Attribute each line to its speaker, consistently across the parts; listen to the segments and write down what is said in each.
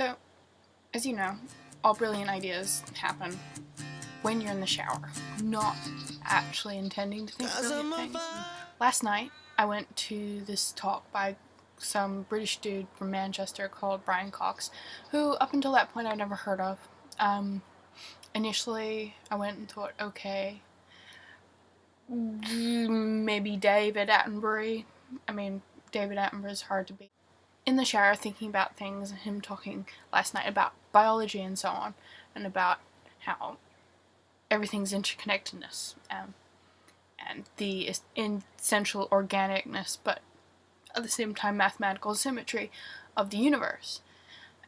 Speaker 1: So, as you know, all brilliant ideas happen when you're in the shower, not actually intending to think brilliant things. Last night, I went to this talk by some British dude from Manchester called David Cox, who up until that point I'd never heard of. Initially, I went and thought, okay, maybe David Attenborough. I mean, David Attenborough is hard to beat. In the shower, thinking about things, and him talking last night about biology and so on, and about how everything's interconnectedness, and the essential organicness, but at the same time mathematical symmetry of the universe,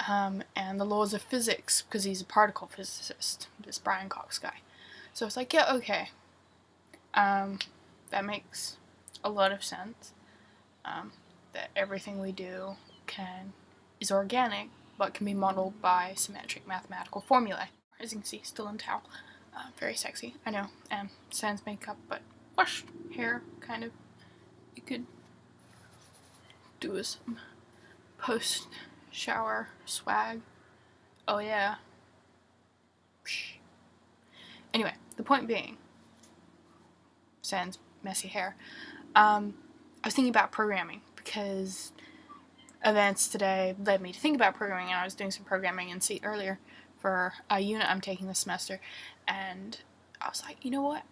Speaker 1: and the laws of physics, because he's a particle physicist, this David Cox guy. So it's like, yeah, okay, that makes a lot of sense, that everything we do is organic, but can be modeled by symmetric mathematical formulae. As you can see, still in towel. Very sexy, I know, sans makeup, but washed hair, kind of. You could do some post-shower swag. Oh yeah. Anyway, the point being, sans messy hair, I was thinking about programming, because events today led me to think about programming, and I was doing some programming in C earlier for a unit I'm taking this semester, and I was like, you know what?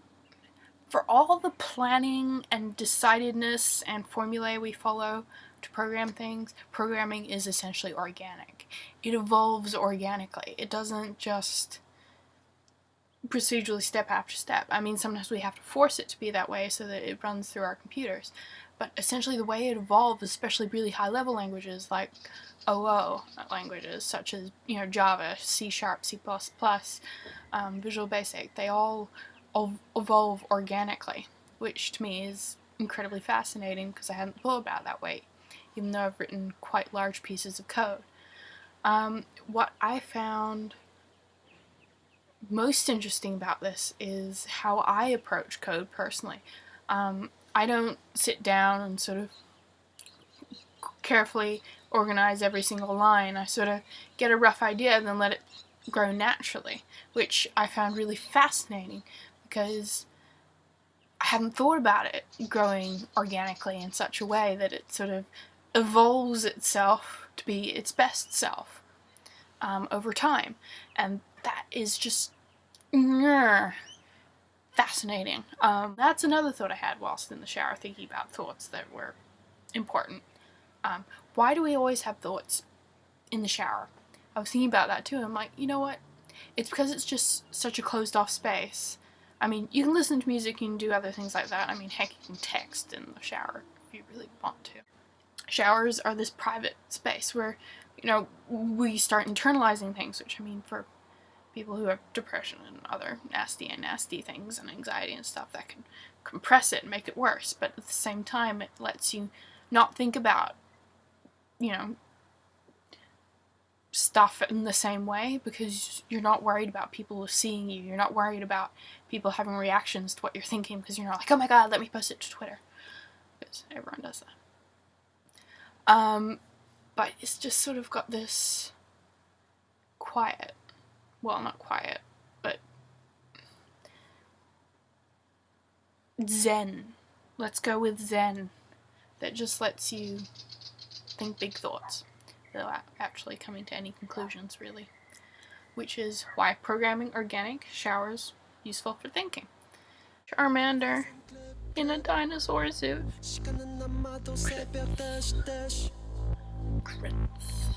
Speaker 1: For all the planning and decidedness and formulae we follow to program things, programming is essentially organic. It evolves organically. It doesn't just procedurally step after step. I mean, sometimes we have to force it to be that way so that it runs through our computers. But essentially the way it evolves, especially really high-level languages like OO languages, such as, Java, C#, C++, Visual Basic, they all evolve organically, which to me is incredibly fascinating because I hadn't thought about it that way, even though I've written quite large pieces of code. What I found most interesting about this is how I approach code personally. I don't sit down and sort of carefully organize every single line. I sort of get a rough idea and then let it grow naturally, which I found really fascinating because I hadn't thought about it growing organically in such a way that it sort of evolves itself to be its best self over time. And that is just fascinating. That's another thought I had whilst in the shower, thinking about thoughts that were important. Why do we always have thoughts in the shower? I was thinking about that too. I'm like, you know what? It's because it's just such a closed off space. I mean, you can listen to music, you can do other things like that. I mean, heck, you can text in the shower if you really want to. Showers are this private space where, we start internalizing things, which, I mean, for people who have depression and other nasty things and anxiety and stuff, that can compress it and make it worse. But at the same time, it lets you not think about, stuff in the same way, because you're not worried about people seeing you. You're not worried about people having reactions to what you're thinking, because you're not like, oh my god, let me post it to Twitter. Because everyone does that. But it's just sort of got this quiet, well, not quiet, but zen. Let's go with zen. That just lets you think big thoughts without actually coming to any conclusions, really. Which is why programming organic showers useful for thinking. Charmander in a dinosaur suit. Grits.